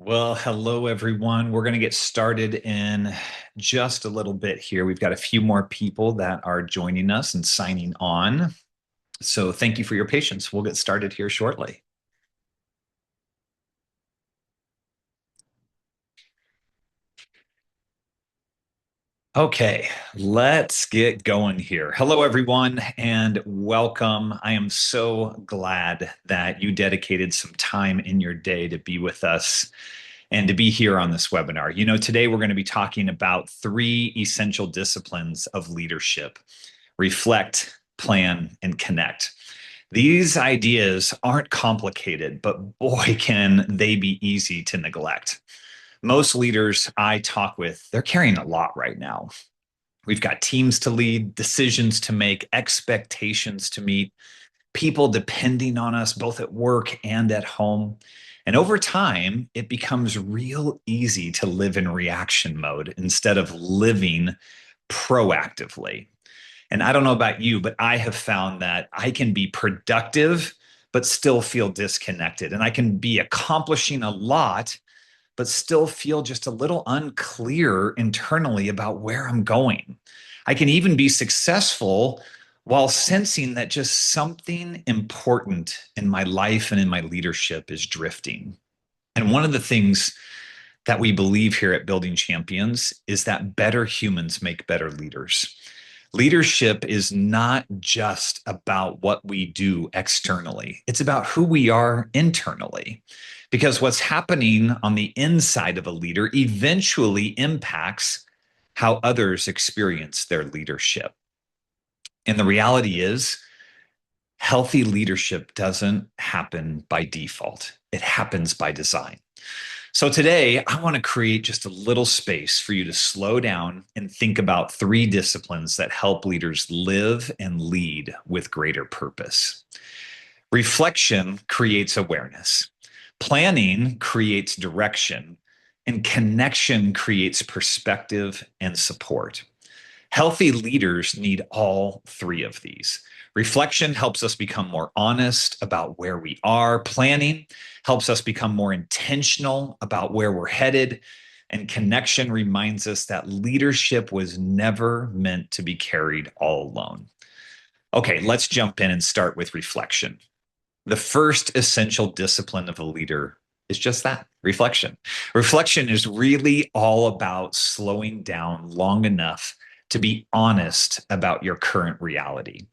Well, hello everyone. We're going to get started in just a little bit here. We've got a few more people that are joining us and signing on. So thank you for your patience. We'll get started here shortly. Okay, let's get going here. Hello, everyone, and welcome. I am so glad that you dedicated some time in your day to be with us and to be here on this webinar. Today we're going to be talking about three essential disciplines of leadership: reflect, plan, and connect. These ideas aren't complicated, but boy, can they be easy to neglect. Most leaders I talk with, they're carrying a lot right now. We've got teams to lead, decisions to make, expectations to meet, people depending on us both at work and at home. And over time, it becomes real easy to live in reaction mode instead of living proactively. And I don't know about you, but I have found that I can be productive, but still feel disconnected. And I can be accomplishing a lot, but still feel just a little unclear internally about where I'm going. I can even be successful while sensing that just something important in my life and in my leadership is drifting. And one of the things that we believe here at Building Champions is that better humans make better leaders. Leadership is not just about what we do externally, it's about who we are internally. Because what's happening on the inside of a leader eventually impacts how others experience their leadership. And the reality is, healthy leadership doesn't happen by default, it happens by design. So today, I want to create just a little space for you to slow down and think about three disciplines that help leaders live and lead with greater purpose. Reflection creates awareness. Planning creates direction, and connection creates perspective and support. Healthy leaders need all three of these. Reflection helps us become more honest about where we are. Planning helps us become more intentional about where we're headed. And connection reminds us that leadership was never meant to be carried all alone. Okay, let's jump in and start with reflection. The first essential discipline of a leader is just that: reflection. Reflection is really all about slowing down long enough to be honest about your current reality.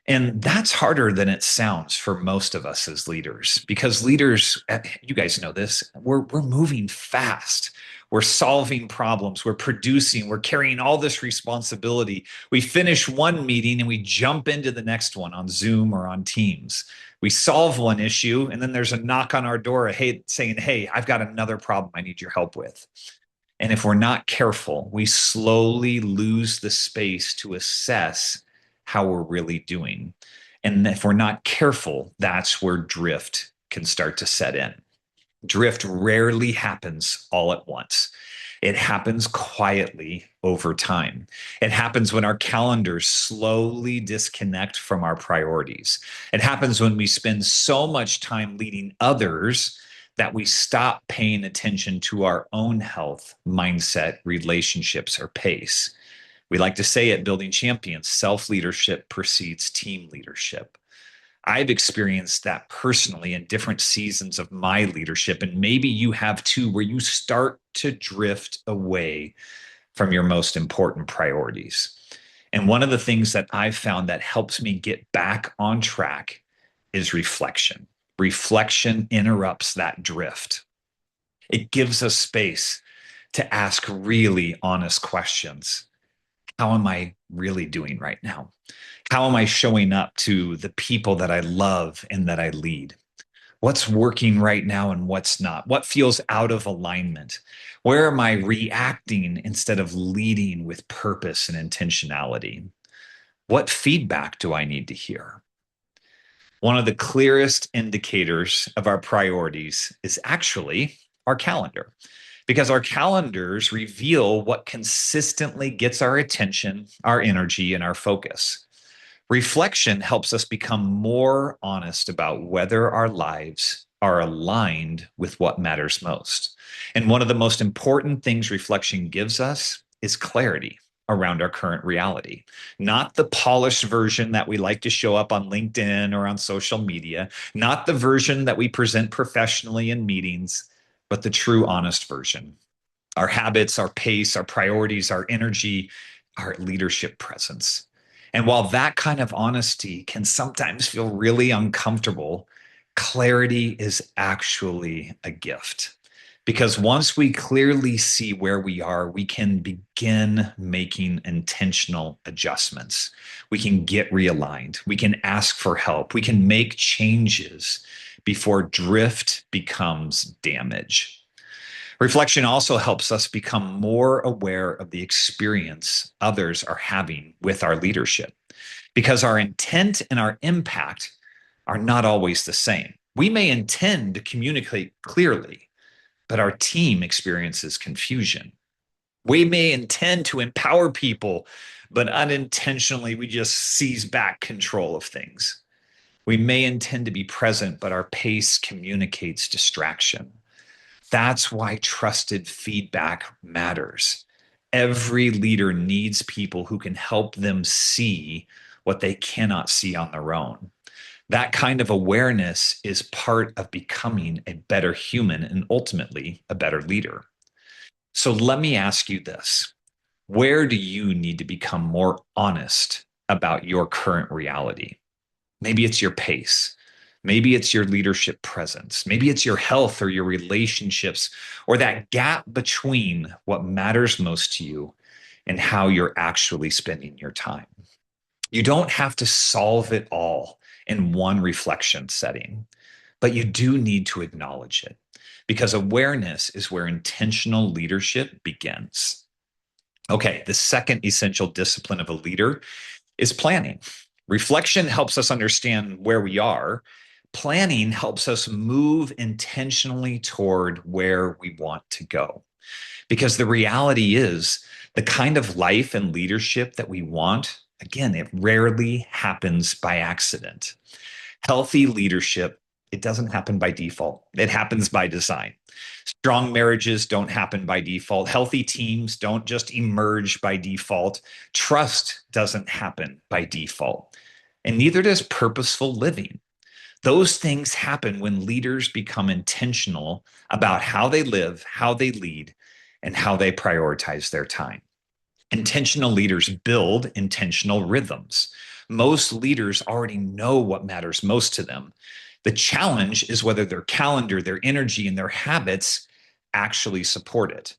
And that's harder than it sounds for most of us as leaders, because leaders, you guys know this, we're moving fast. We're solving problems. We're producing. We're carrying all this responsibility. We finish one meeting and we jump into the next one on Zoom or on Teams. We solve one issue and then there's a knock on our door, saying, "Hey, I've got another problem I need your help with." And if we're not careful, we slowly lose the space to assess how we're really doing. And if we're not careful, that's where drift can start to set in. Drift rarely happens all at once. It happens quietly over time. It happens when our calendars slowly disconnect from our priorities. It happens when we spend so much time leading others that we stop paying attention to our own health, mindset, relationships, or pace. We like to say at Building Champions, self-leadership precedes team leadership. I've experienced that personally in different seasons of my leadership, and maybe you have too, where you start to drift away from your most important priorities. And one of the things that I've found that helps me get back on track is reflection. Reflection interrupts that drift. It gives us space to ask really honest questions. How am I really doing right now? How am I showing up to the people that I love and that I lead? What's working right now and what's not? What feels out of alignment? Where am I reacting instead of leading with purpose and intentionality? What feedback do I need to hear? One of the clearest indicators of our priorities is actually our calendar, because our calendars reveal what consistently gets our attention, our energy, and our focus. Reflection helps us become more honest about whether our lives are aligned with what matters most. And one of the most important things reflection gives us is clarity around our current reality, not the polished version that we like to show up on LinkedIn or on social media, not the version that we present professionally in meetings, but the true, honest version. Our habits, our pace, our priorities, our energy, our leadership presence. And while that kind of honesty can sometimes feel really uncomfortable, clarity is actually a gift. Because once we clearly see where we are, we can begin making intentional adjustments. We can get realigned. We can ask for help. We can make changes before drift becomes damage. Reflection also helps us become more aware of the experience others are having with our leadership because our intent and our impact are not always the same. We may intend to communicate clearly, but our team experiences confusion. We may intend to empower people, but unintentionally we just seize back control of things. We may intend to be present, but our pace communicates distraction. That's why trusted feedback matters. Every leader needs people who can help them see what they cannot see on their own. That kind of awareness is part of becoming a better human and ultimately a better leader. So let me ask you this. Where do you need to become more honest about your current reality? Maybe it's your pace. Maybe it's your leadership presence. Maybe it's your health or your relationships or that gap between what matters most to you and how you're actually spending your time. You don't have to solve it all in one reflection setting, but you do need to acknowledge it because awareness is where intentional leadership begins. Okay, the second essential discipline of a leader is planning. Reflection helps us understand where we are. Planning helps us move intentionally toward where we want to go. Because the reality is, the kind of life and leadership that we want, again, it rarely happens by accident. Healthy leadership, it doesn't happen by default, it happens by design. Strong marriages don't happen by default. Healthy teams don't just emerge by default. Trust doesn't happen by default. And neither does purposeful living. Those things happen when leaders become intentional about how they live, how they lead, and how they prioritize their time. Intentional leaders build intentional rhythms. Most leaders already know what matters most to them. The challenge is whether their calendar, their energy, and their habits actually support it.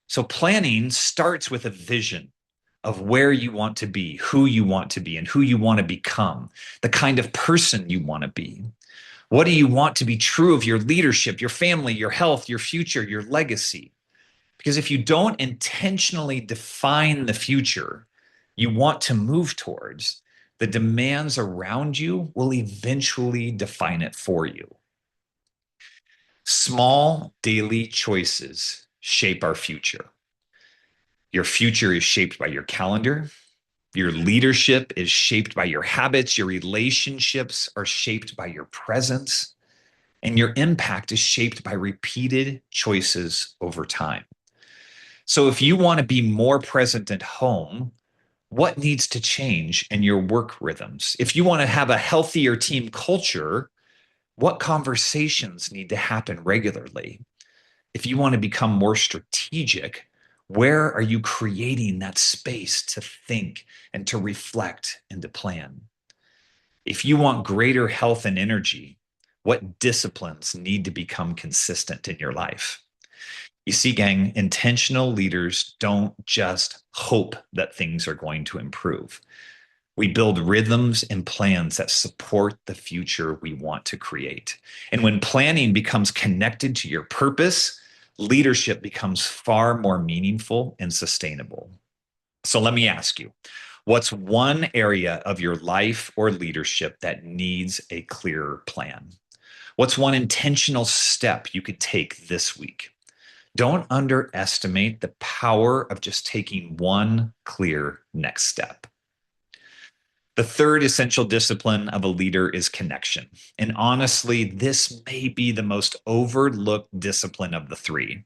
So planning starts with a vision of where you want to be, who you want to be, and who you want to become, the kind of person you want to be. What do you want to be true of your leadership, your family, your health, your future, your legacy? Because if you don't intentionally define the future you want to move towards, the demands around you will eventually define it for you. Small daily choices shape our future. Your future is shaped by your calendar. Your leadership is shaped by your habits. Your relationships are shaped by your presence. And your impact is shaped by repeated choices over time. So if you want to be more present at home, what needs to change in your work rhythms? If you want to have a healthier team culture, what conversations need to happen regularly? If you want to become more strategic, where are you creating that space to think and to reflect and to plan? If you want greater health and energy, what disciplines need to become consistent in your life? You see, gang, intentional leaders don't just hope that things are going to improve. We build rhythms and plans that support the future we want to create. And when planning becomes connected to your purpose, leadership becomes far more meaningful and sustainable. So let me ask you, what's one area of your life or leadership that needs a clearer plan? What's one intentional step you could take this week? Don't underestimate the power of just taking one clear next step. The third essential discipline of a leader is connection. And honestly, this may be the most overlooked discipline of the three.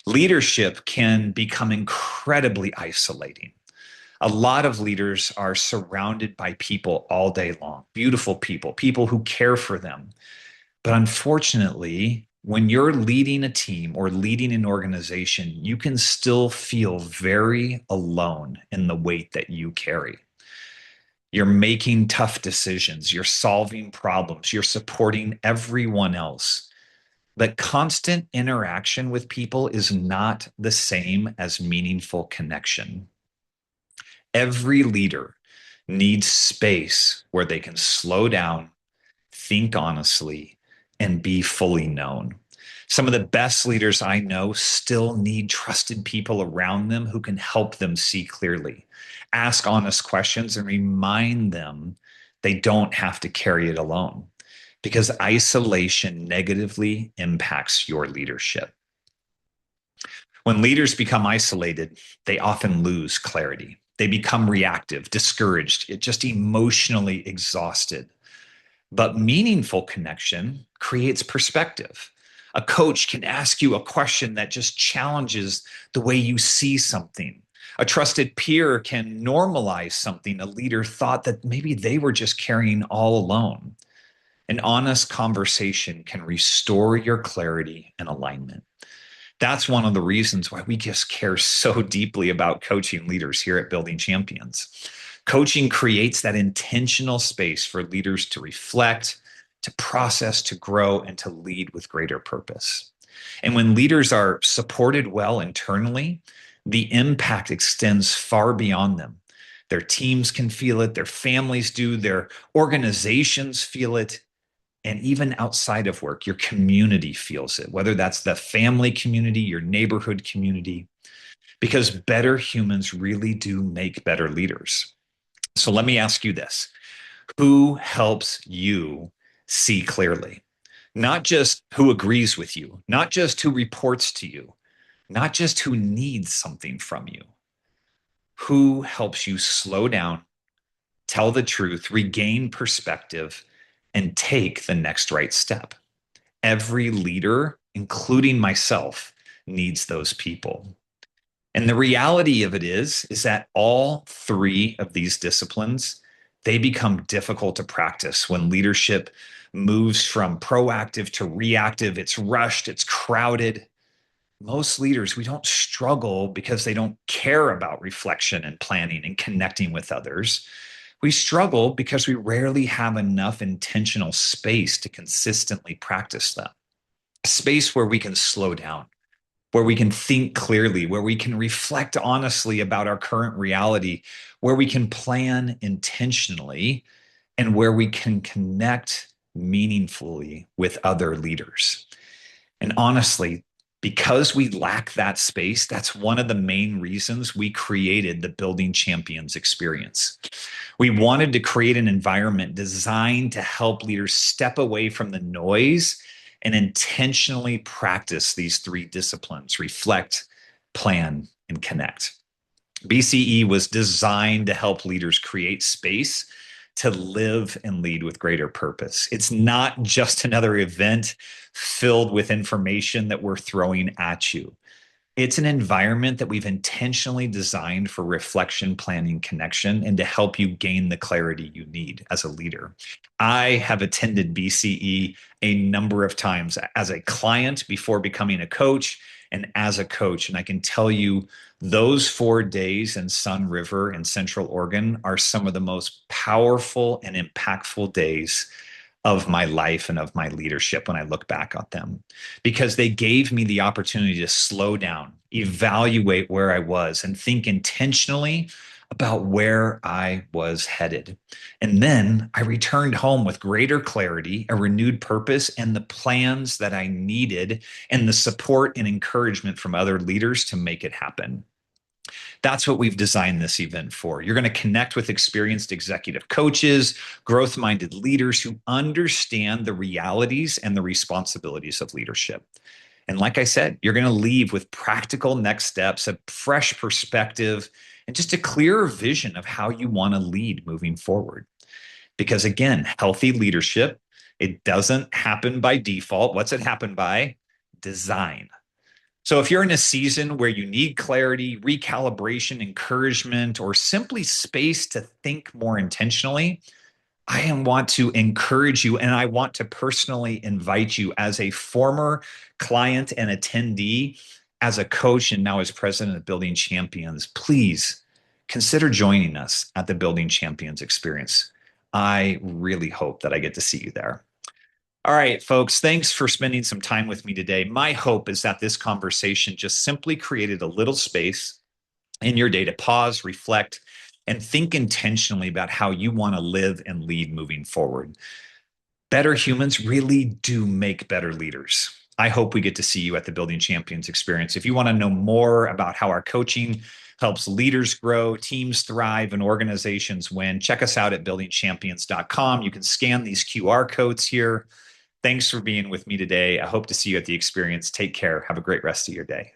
Leadership can become incredibly isolating. A lot of leaders are surrounded by people all day long, beautiful people, people who care for them. But unfortunately, when you're leading a team or leading an organization, you can still feel very alone in the weight that you carry. You're making tough decisions, you're solving problems, you're supporting everyone else. But constant interaction with people is not the same as meaningful connection. Every leader needs space where they can slow down, think honestly, and be fully known. Some of the best leaders I know still need trusted people around them who can help them see clearly, ask honest questions, and remind them they don't have to carry it alone because isolation negatively impacts your leadership. When leaders become isolated, they often lose clarity. They become reactive, discouraged, just emotionally exhausted. But meaningful connection creates perspective. A coach can ask you a question that just challenges the way you see something. A trusted peer can normalize something a leader thought that maybe they were just carrying all alone. An honest conversation can restore your clarity and alignment. That's one of the reasons why we just care so deeply about coaching leaders here at Building Champions. Coaching creates that intentional space for leaders to reflect, to process, to grow, and to lead with greater purpose. And when leaders are supported well internally, the impact extends far beyond them. Their teams can feel it, their families do, their organizations feel it, and even outside of work, your community feels it, whether that's the family community, your neighborhood community, because better humans really do make better leaders. So let me ask you this: who helps you see clearly? Not just who agrees with you, not just who reports to you, not just who needs something from you. Who helps you slow down, tell the truth, regain perspective, and take the next right step? Every leader, including myself, needs those people. And the reality of it is that all three of these disciplines, they become difficult to practice when leadership moves from proactive to reactive. It's rushed, it's crowded. Most leaders, we don't struggle because they don't care about reflection and planning and connecting with others. We struggle because we rarely have enough intentional space to consistently practice them. A space where we can slow down, where we can think clearly, where we can reflect honestly about our current reality, where we can plan intentionally, and where we can connect meaningfully with other leaders. And honestly, because we lack that space, that's one of the main reasons we created the Building Champions experience. We wanted to create an environment designed to help leaders step away from the noise and intentionally practice these three disciplines: reflect, plan, and connect. BCE was designed to help leaders create space to live and lead with greater purpose. It's not just another event filled with information that we're throwing at you. It's an environment that we've intentionally designed for reflection, planning, connection, and to help you gain the clarity you need as a leader. I have attended BCE a number of times as a client before becoming a coach and as a coach. And I can tell you those 4 days in Sun River in Central Oregon are some of the most powerful and impactful days of my life and of my leadership when I look back at them, because they gave me the opportunity to slow down, evaluate where I was, and think intentionally about where I was headed. And then I returned home with greater clarity, a renewed purpose, and the plans that I needed, and the support and encouragement from other leaders to make it happen. That's what we've designed this event for. You're going to connect with experienced executive coaches, growth minded leaders who understand the realities and the responsibilities of leadership. And like I said, you're going to leave with practical next steps, a fresh perspective, and just a clearer vision of how you want to lead moving forward. Because again, healthy leadership, it doesn't happen by default. What's it happen by? Design. So if you're in a season where you need clarity, recalibration, encouragement, or simply space to think more intentionally, want to encourage you and I want to personally invite you as a former client and attendee, as a coach, and now as president of Building Champions. Please consider joining us at the Building Champions experience. I really hope that I get to see you there. All right, folks, thanks for spending some time with me today. My hope is that this conversation just simply created a little space in your day to pause, reflect, and think intentionally about how you want to live and lead moving forward. Better humans really do make better leaders. I hope we get to see you at the Building Champions experience. If you want to know more about how our coaching helps leaders grow, teams thrive, and organizations win, check us out at buildingchampions.com. You can scan these QR codes here. Thanks for being with me today. I hope to see you at the experience. Take care. Have a great rest of your day.